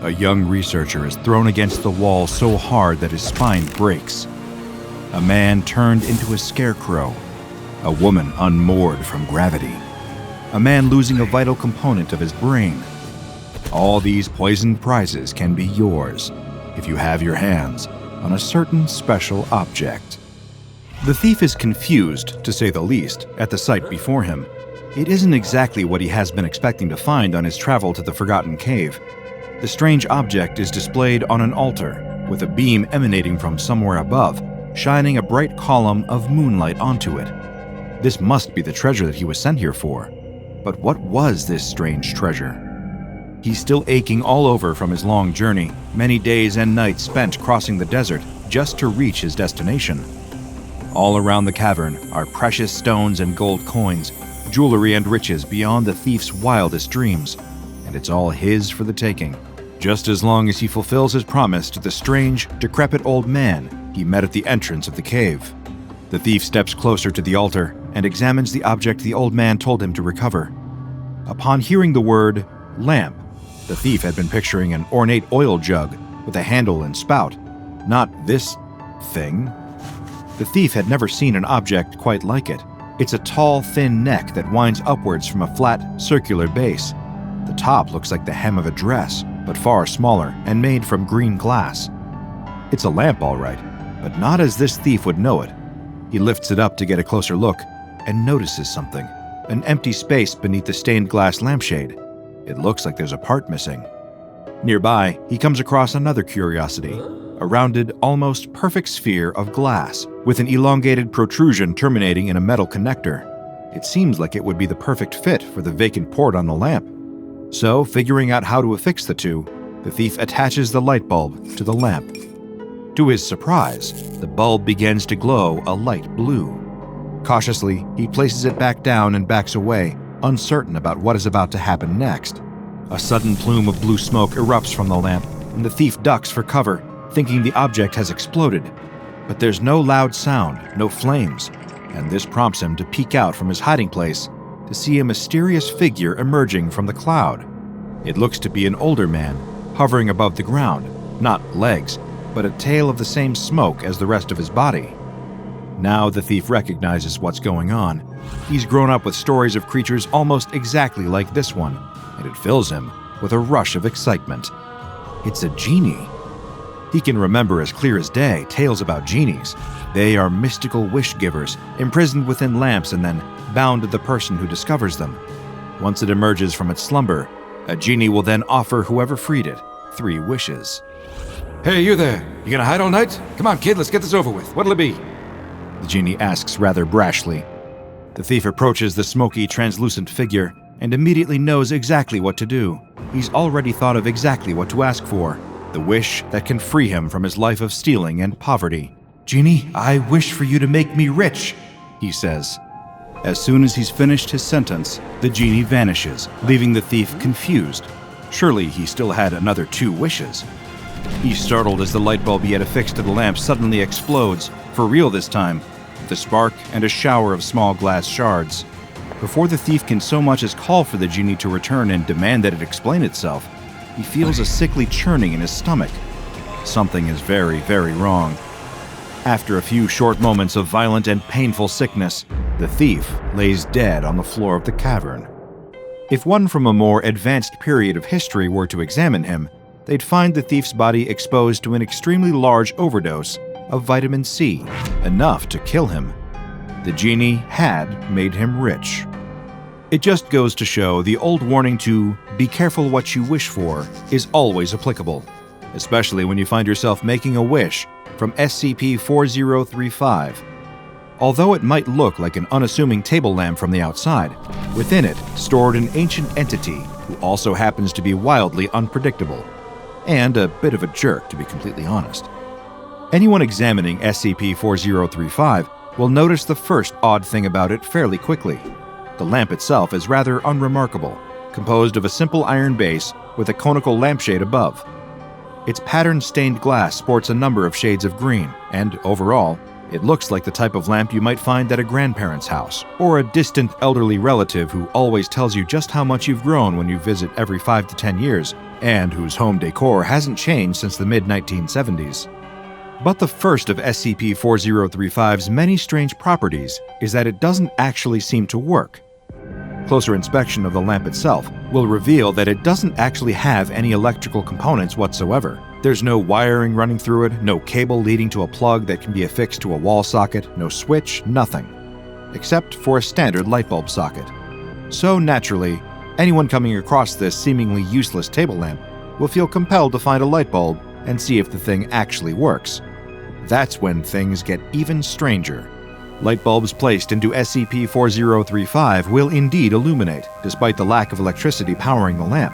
A young researcher is thrown against the wall so hard that his spine breaks. A man turned into a scarecrow. A woman unmoored from gravity. A man losing a vital component of his brain. All these poisoned prizes can be yours if you have your hands on a certain special object. The thief is confused, to say the least, at the sight before him. It isn't exactly what he has been expecting to find on his travel to the Forgotten Cave. The strange object is displayed on an altar, with a beam emanating from somewhere above, shining a bright column of moonlight onto it. This must be the treasure that he was sent here for. But what was this strange treasure? He's still aching all over from his long journey, many days and nights spent crossing the desert just to reach his destination. All around the cavern are precious stones and gold coins, jewelry and riches beyond the thief's wildest dreams, and it's all his for the taking, just as long as he fulfills his promise to the strange, decrepit old man he met at the entrance of the cave. The thief steps closer to the altar and examines the object the old man told him to recover. Upon hearing the word lamp, the thief had been picturing an ornate oil jug with a handle and spout, not this thing. The thief had never seen an object quite like it. It's a tall, thin neck that winds upwards from a flat, circular base. The top looks like the hem of a dress, but far smaller and made from green glass. It's a lamp, all right, but not as this thief would know it. He lifts it up to get a closer look and notices something, an empty space beneath the stained glass lampshade. It looks like there's a part missing. Nearby, he comes across another curiosity, a rounded, almost perfect sphere of glass with an elongated protrusion terminating in a metal connector. It seems like it would be the perfect fit for the vacant port on the lamp. So, figuring out how to affix the two, the thief attaches the light bulb to the lamp. To his surprise, the bulb begins to glow a light blue. Cautiously, he places it back down and backs away, uncertain about what is about to happen next. A sudden plume of blue smoke erupts from the lamp, and the thief ducks for cover, thinking the object has exploded. But there's no loud sound, no flames, and this prompts him to peek out from his hiding place to see a mysterious figure emerging from the cloud. It looks to be an older man, hovering above the ground, not legs, but a tail of the same smoke as the rest of his body. Now the thief recognizes what's going on. He's grown up with stories of creatures almost exactly like this one, and it fills him with a rush of excitement. It's a genie. He can remember as clear as day tales about genies. They are mystical wish-givers, imprisoned within lamps and then bound to the person who discovers them. Once it emerges from its slumber, a genie will then offer whoever freed it 3 wishes. Hey, you there. You gonna hide all night? Come on, kid, let's get this over with. What'll it be? The genie asks rather brashly. The thief approaches the smoky, translucent figure and immediately knows exactly what to do. He's already thought of exactly what to ask for, the wish that can free him from his life of stealing and poverty. "Genie, I wish for you to make me rich," he says. As soon as he's finished his sentence, the genie vanishes, leaving the thief confused. Surely he still had another 2 wishes. He's startled as the light bulb he had affixed to the lamp suddenly explodes, for real this time, with a spark and a shower of small glass shards. Before the thief can so much as call for the genie to return and demand that it explain itself, he feels a sickly churning in his stomach. Something is very, very wrong. After a few short moments of violent and painful sickness, the thief lays dead on the floor of the cavern. If one from a more advanced period of history were to examine him, they'd find the thief's body exposed to an extremely large overdose of vitamin C, enough to kill him. The genie had made him rich. It just goes to show the old warning to be careful what you wish for is always applicable, especially when you find yourself making a wish from SCP-4035. Although it might look like an unassuming table lamp from the outside, within it stored an ancient entity who also happens to be wildly unpredictable, and a bit of a jerk, to be completely honest. Anyone examining SCP-4035 will notice the first odd thing about it fairly quickly. The lamp itself is rather unremarkable, composed of a simple iron base with a conical lampshade above. Its pattern-stained glass sports a number of shades of green, and overall, it looks like the type of lamp you might find at a grandparent's house, or a distant elderly relative who always tells you just how much you've grown when you visit every 5 to 10 years and whose home decor hasn't changed since the mid-1970s. But the first of SCP-4035's many strange properties is that it doesn't actually seem to work. Closer inspection of the lamp itself will reveal that it doesn't actually have any electrical components whatsoever. There's no wiring running through it, no cable leading to a plug that can be affixed to a wall socket, no switch, nothing. Except for a standard light bulb socket. So naturally, anyone coming across this seemingly useless table lamp will feel compelled to find a light bulb and see if the thing actually works. That's when things get even stranger. Light bulbs placed into SCP-4035 will indeed illuminate, despite the lack of electricity powering the lamp.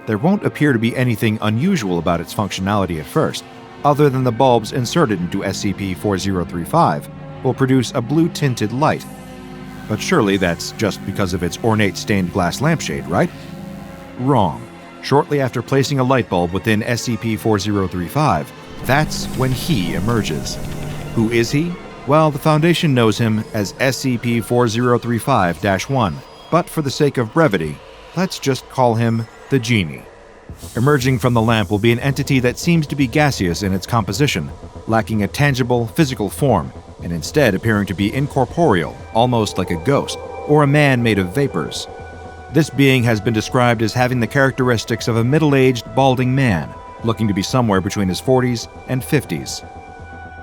There won't appear to be anything unusual about its functionality at first, other than the bulbs inserted into SCP-4035 will produce a blue-tinted light. But surely that's just because of its ornate stained glass lampshade, right? Wrong. Shortly after placing a light bulb within SCP-4035, that's when he emerges. Who is he? Well, the Foundation knows him as SCP-4035-1, but for the sake of brevity, let's just call him the Genie. Emerging from the lamp will be an entity that seems to be gaseous in its composition, lacking a tangible, physical form, and instead appearing to be incorporeal, almost like a ghost, or a man made of vapors. This being has been described as having the characteristics of a middle-aged, balding man, looking to be somewhere between his 40s and 50s.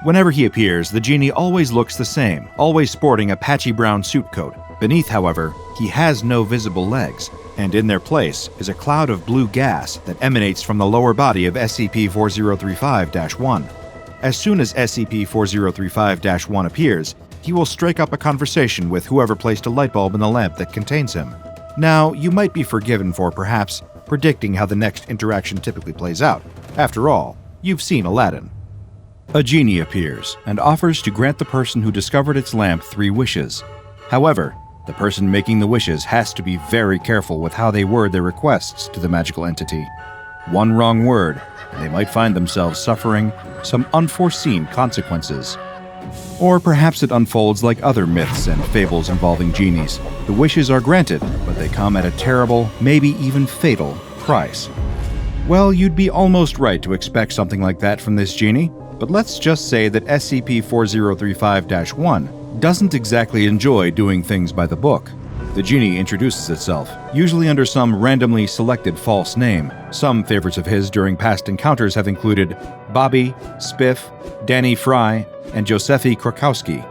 Whenever he appears, the Genie always looks the same, always sporting a patchy brown suit coat. Beneath, however, he has no visible legs, and in their place is a cloud of blue gas that emanates from the lower body of SCP-4035-1. As soon as SCP-4035-1 appears, he will strike up a conversation with whoever placed a light bulb in the lamp that contains him. Now, you might be forgiven for perhaps predicting how the next interaction typically plays out. After all, you've seen Aladdin. A genie appears and offers to grant the person who discovered its lamp 3 wishes. However, the person making the wishes has to be very careful with how they word their requests to the magical entity. One wrong word, and they might find themselves suffering some unforeseen consequences. Or perhaps it unfolds like other myths and fables involving genies. The wishes are granted, but they come at a terrible, maybe even fatal, price. Well, you'd be almost right to expect something like that from this genie, but let's just say that SCP-4035-1 doesn't exactly enjoy doing things by the book. The genie introduces itself, usually under some randomly selected false name. Some favorites of his during past encounters have included Bobby, Spiff, Danny Fry, and Josephi Krakowski.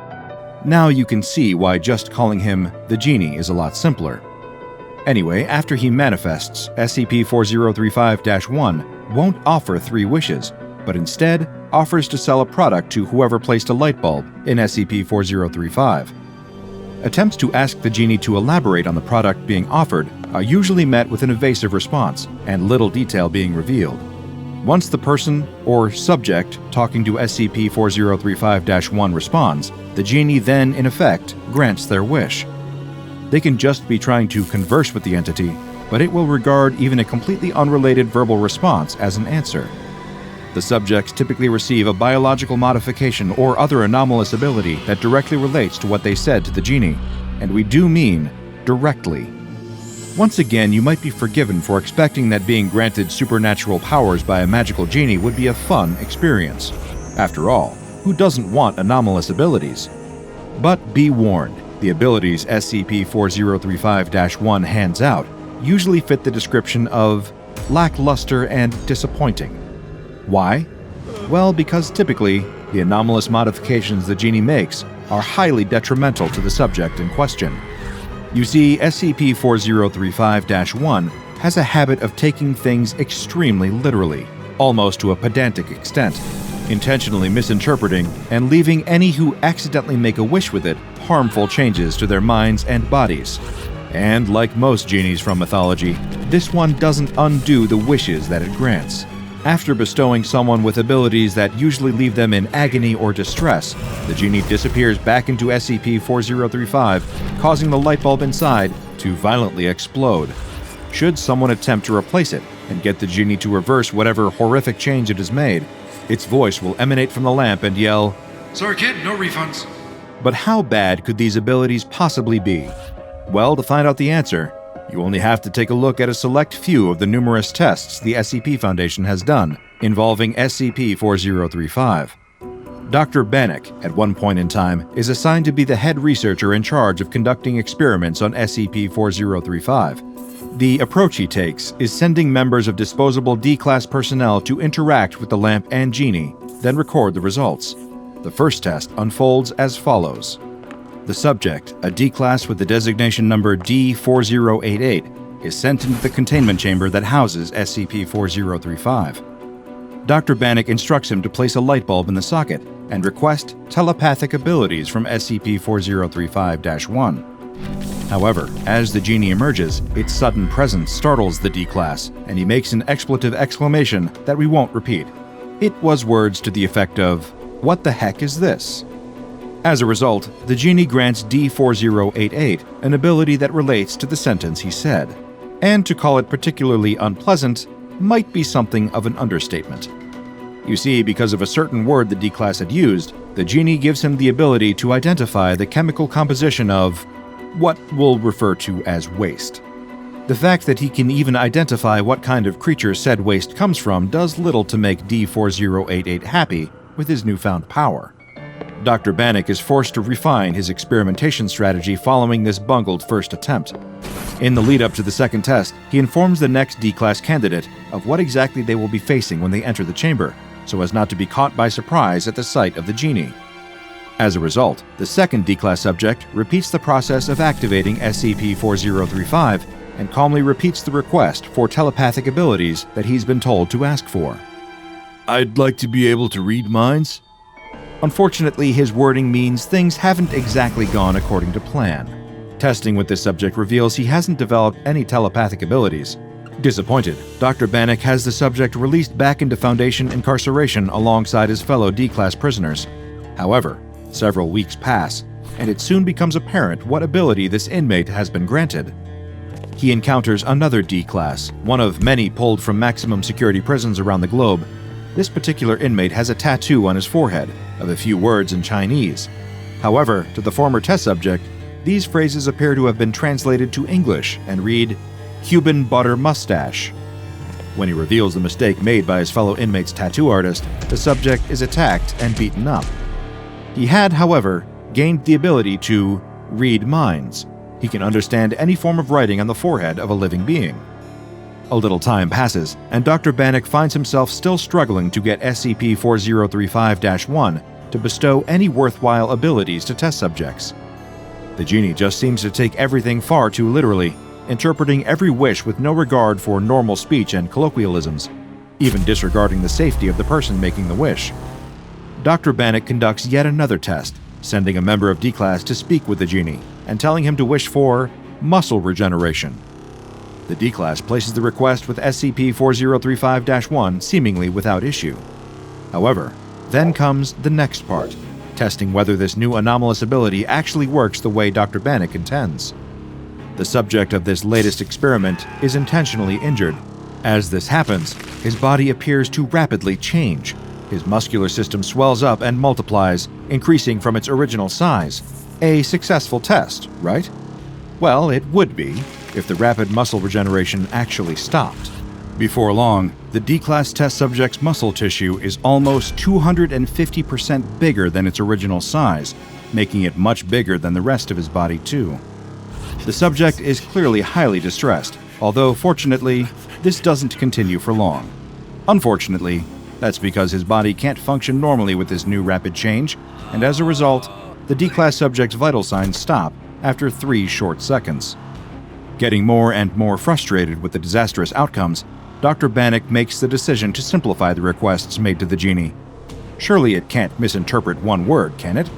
Now you can see why just calling him the Genie is a lot simpler. Anyway, after he manifests, SCP-4035-1 won't offer 3 wishes, but instead offers to sell a product to whoever placed a light bulb in SCP-4035. Attempts to ask the Genie to elaborate on the product being offered are usually met with an evasive response and little detail being revealed. Once the person or subject talking to SCP-4035-1 responds, the Genie then, in effect, grants their wish. They can just be trying to converse with the entity, but it will regard even a completely unrelated verbal response as an answer. The subjects typically receive a biological modification or other anomalous ability that directly relates to what they said to the Genie, and we do mean directly. Once again, you might be forgiven for expecting that being granted supernatural powers by a magical genie would be a fun experience. After all, who doesn't want anomalous abilities? But be warned, the abilities SCP-4035-1 hands out usually fit the description of lackluster and disappointing. Why? Well, because typically, the anomalous modifications the Genie makes are highly detrimental to the subject in question. You see, SCP-4035-1 has a habit of taking things extremely literally, almost to a pedantic extent, intentionally misinterpreting and leaving any who accidentally make a wish with it harmful changes to their minds and bodies. And like most genies from mythology, this one doesn't undo the wishes that it grants. After bestowing someone with abilities that usually leave them in agony or distress, the Genie disappears back into SCP-4035, causing the light bulb inside to violently explode. Should someone attempt to replace it and get the Genie to reverse whatever horrific change it has made, its voice will emanate from the lamp and yell, "Sorry, kid, no refunds." But how bad could these abilities possibly be? Well, to find out the answer, You only have to take a look at a select few of the numerous tests the SCP Foundation has done involving SCP-4035. Dr. Bannock, at one point in time, is assigned to be the head researcher in charge of conducting experiments on SCP-4035. The approach he takes is sending members of disposable D-Class personnel to interact with the lamp and Genie, then record the results. The first test unfolds as follows. The subject, a D-Class with the designation number D4088, is sent into the containment chamber that houses SCP-4035. Dr. Bannock instructs him to place a light bulb in the socket and request telepathic abilities from SCP-4035-1. However, as the Genie emerges, its sudden presence startles the D-Class, and he makes an expletive exclamation that we won't repeat. It was words to the effect of, "What the heck is this?" As a result, the Genie grants D4088 an ability that relates to the sentence he said, and to call it particularly unpleasant might be something of an understatement. You see, because of a certain word the D-Class had used, the Genie gives him the ability to identify the chemical composition of what we'll refer to as waste. The fact that he can even identify what kind of creature said waste comes from does little to make D4088 happy with his newfound power. Dr. Bannock is forced to refine his experimentation strategy following this bungled first attempt. In the lead-up to the second test, he informs the next D-Class candidate of what exactly they will be facing when they enter the chamber, so as not to be caught by surprise at the sight of the Genie. As a result, the second D-Class subject repeats the process of activating SCP-4035 and calmly repeats the request for telepathic abilities that he's been told to ask for. "I'd like to be able to read minds." Unfortunately, his wording means things haven't exactly gone according to plan. Testing with this subject reveals he hasn't developed any telepathic abilities. Disappointed, Dr. Bannock has the subject released back into Foundation incarceration alongside his fellow D-Class prisoners. However, several weeks pass, and it soon becomes apparent what ability this inmate has been granted. He encounters another D-Class, one of many pulled from maximum security prisons around the globe. This particular inmate has a tattoo on his forehead of a few words in Chinese. However, to the former test subject, these phrases appear to have been translated to English and read, "Cuban butter mustache." When he reveals the mistake made by his fellow inmate's tattoo artist, the subject is attacked and beaten up. He had, however, gained the ability to read minds. He can understand any form of writing on the forehead of a living being. A little time passes, and Dr. Bannock finds himself still struggling to get SCP-4035-1 to bestow any worthwhile abilities to test subjects. The Genie just seems to take everything far too literally, interpreting every wish with no regard for normal speech and colloquialisms, even disregarding the safety of the person making the wish. Dr. Bannock conducts yet another test, sending a member of D-Class to speak with the Genie and telling him to wish for muscle regeneration. The D-Class places the request with SCP-4035-1 seemingly without issue. However, then comes the next part, testing whether this new anomalous ability actually works the way Dr. Bannock intends. The subject of this latest experiment is intentionally injured. As this happens, his body appears to rapidly change. His muscular system swells up and multiplies, increasing from its original size. A successful test, right? Well, it would be, if the rapid muscle regeneration actually stopped. Before long, the D-Class test subject's muscle tissue is almost 250% bigger than its original size, making it much bigger than the rest of his body too. The subject is clearly highly distressed, although fortunately, this doesn't continue for long. Unfortunately, that's because his body can't function normally with this new rapid change, and as a result, the D-Class subject's vital signs stop after 3 short seconds. Getting more and more frustrated with the disastrous outcomes, Dr. Bannock makes the decision to simplify the requests made to the Genie. Surely it can't misinterpret one word, can it?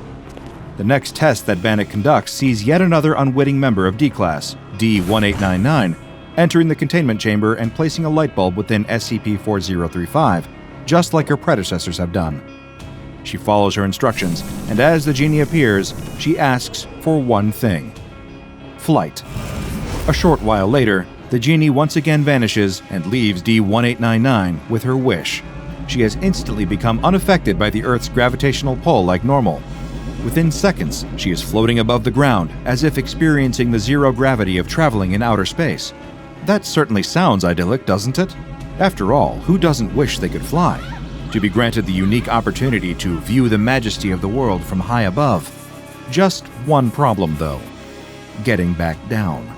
The next test that Bannock conducts sees yet another unwitting member of D-Class, D1899, entering the containment chamber and placing a light bulb within SCP-4035, just like her predecessors have done. She follows her instructions, and as the Genie appears, she asks for one thing: flight. A short while later, the Genie once again vanishes and leaves D1899 with her wish. She has instantly become unaffected by the Earth's gravitational pull like normal. Within seconds, she is floating above the ground, as if experiencing the zero gravity of traveling in outer space. That certainly sounds idyllic, doesn't it? After all, who doesn't wish they could fly? To be granted the unique opportunity to view the majesty of the world from high above. Just one problem, though: getting back down.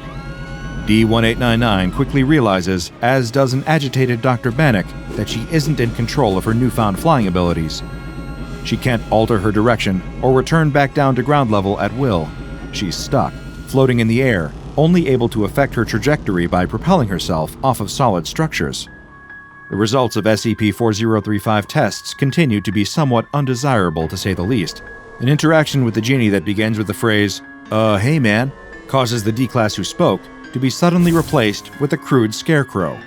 D-1899 quickly realizes, as does an agitated Dr. Bannock, that she isn't in control of her newfound flying abilities. She can't alter her direction or return back down to ground level at will. She's stuck, floating in the air, only able to affect her trajectory by propelling herself off of solid structures. The results of SCP-4035 tests continue to be somewhat undesirable, to say the least. An interaction with the Genie that begins with the phrase, hey man, causes the D-Class who spoke to be suddenly replaced with a crude scarecrow.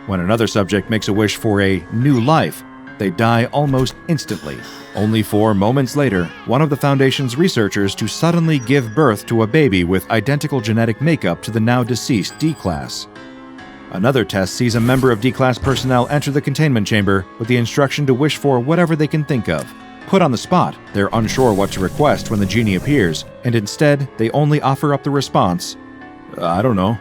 When another subject makes a wish for a new life, they die almost instantly, only for moments later, one of the Foundation's researchers to suddenly give birth to a baby with identical genetic makeup to the now deceased D-Class. Another test sees a member of D-Class personnel enter the containment chamber with the instruction to wish for whatever they can think of. Put on the spot, they're unsure what to request when the Genie appears, and instead, they only offer up the response, I don't know.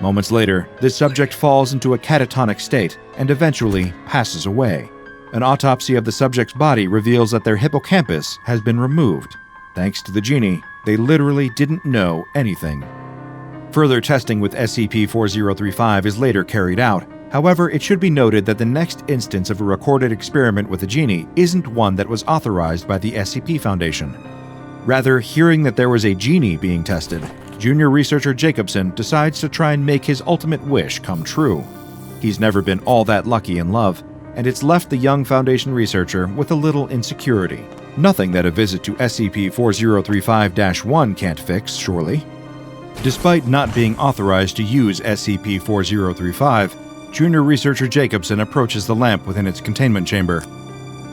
Moments later, this subject falls into a catatonic state and eventually passes away. An autopsy of the subject's body reveals that their hippocampus has been removed. Thanks to the Genie, they literally didn't know anything. Further testing with SCP-4035 is later carried out. However, it should be noted that the next instance of a recorded experiment with the Genie isn't one that was authorized by the SCP Foundation. Rather, hearing that there was a Genie being tested, junior researcher Jacobson decides to try and make his ultimate wish come true. He's never been all that lucky in love, and it's left the young Foundation researcher with a little insecurity. Nothing that a visit to SCP-4035-1 can't fix, surely. Despite not being authorized to use SCP-4035, junior researcher Jacobson approaches the lamp within its containment chamber.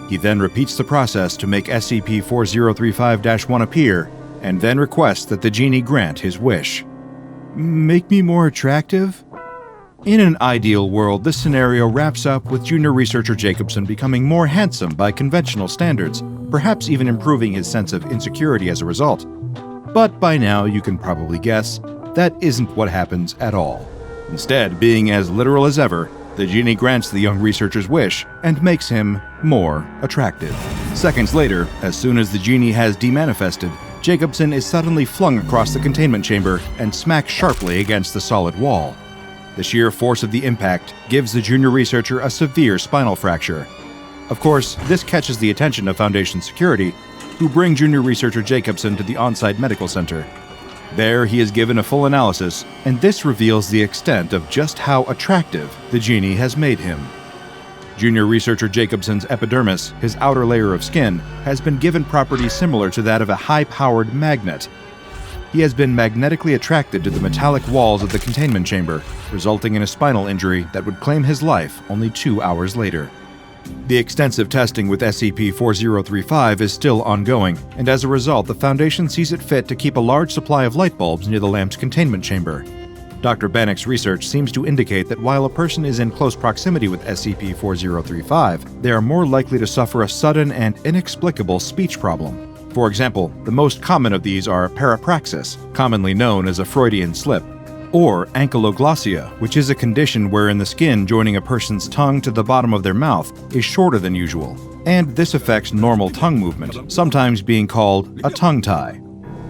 He then repeats the process to make SCP-4035-1 appear, and then requests that the Genie grant his wish. Make me more attractive? In an ideal world, this scenario wraps up with junior researcher Jacobson becoming more handsome by conventional standards, perhaps even improving his sense of insecurity as a result. But by now, you can probably guess, that isn't what happens at all. Instead, being as literal as ever, the Genie grants the young researcher's wish and makes him more attractive. Seconds later, as soon as the Genie has demanifested, Jacobson is suddenly flung across the containment chamber and smacked sharply against the solid wall. The sheer force of the impact gives the junior researcher a severe spinal fracture. Of course, this catches the attention of Foundation security, who bring junior researcher Jacobson to the on-site medical center. There, he is given a full analysis, and this reveals the extent of just how attractive the Genie has made him. Junior researcher Jacobson's epidermis, his outer layer of skin, has been given properties similar to that of a high-powered magnet. He has been magnetically attracted to the metallic walls of the containment chamber, resulting in a spinal injury that would claim his life only 2 hours later. The extensive testing with SCP-4035 is still ongoing, and as a result, the Foundation sees it fit to keep a large supply of light bulbs near the lamp's containment chamber. Dr. Bannock's research seems to indicate that while a person is in close proximity with SCP-4035, they are more likely to suffer a sudden and inexplicable speech problem. For example, the most common of these are parapraxis, commonly known as a Freudian slip, or ankyloglossia, which is a condition wherein the skin joining a person's tongue to the bottom of their mouth is shorter than usual, and this affects normal tongue movement, sometimes being called a tongue tie.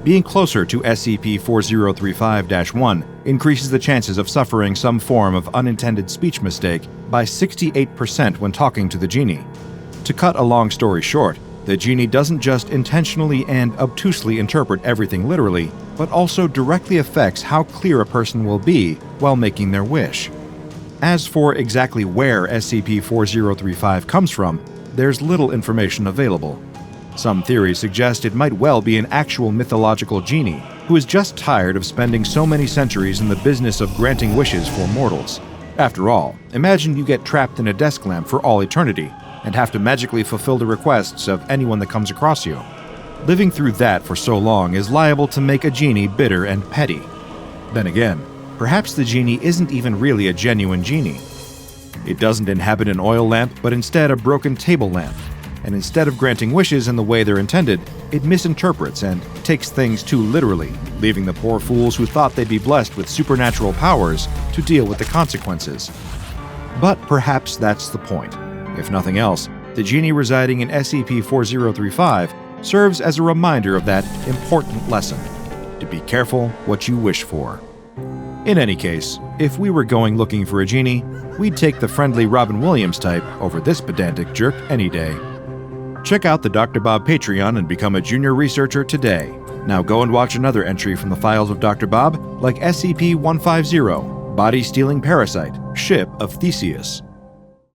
Being closer to SCP-4035-1 increases the chances of suffering some form of unintended speech mistake by 68% when talking to the Genie. To cut a long story short, the Genie doesn't just intentionally and obtusely interpret everything literally, but also directly affects how clear a person will be while making their wish. As for exactly where SCP-4035 comes from, there's little information available. Some theories suggest it might well be an actual mythological Genie who is just tired of spending so many centuries in the business of granting wishes for mortals. After all, imagine you get trapped in a desk lamp for all eternity and have to magically fulfill the requests of anyone that comes across you. Living through that for so long is liable to make a Genie bitter and petty. Then again, perhaps the Genie isn't even really a genuine Genie. It doesn't inhabit an oil lamp, but instead a broken table lamp. and instead of granting wishes in the way they're intended, it misinterprets and takes things too literally, leaving the poor fools who thought they'd be blessed with supernatural powers to deal with the consequences. But perhaps that's the point. If nothing else, the Genie residing in SCP-4035 serves as a reminder of that important lesson: to be careful what you wish for. In any case, if we were going looking for a Genie, we'd take the friendly Robin Williams type over this pedantic jerk any day. Check out the DrBob Patreon and become a junior researcher today. Now go and watch another entry from the files of DrBob, like SCP-150, Body-Stealing Parasite, Ship of Theseus.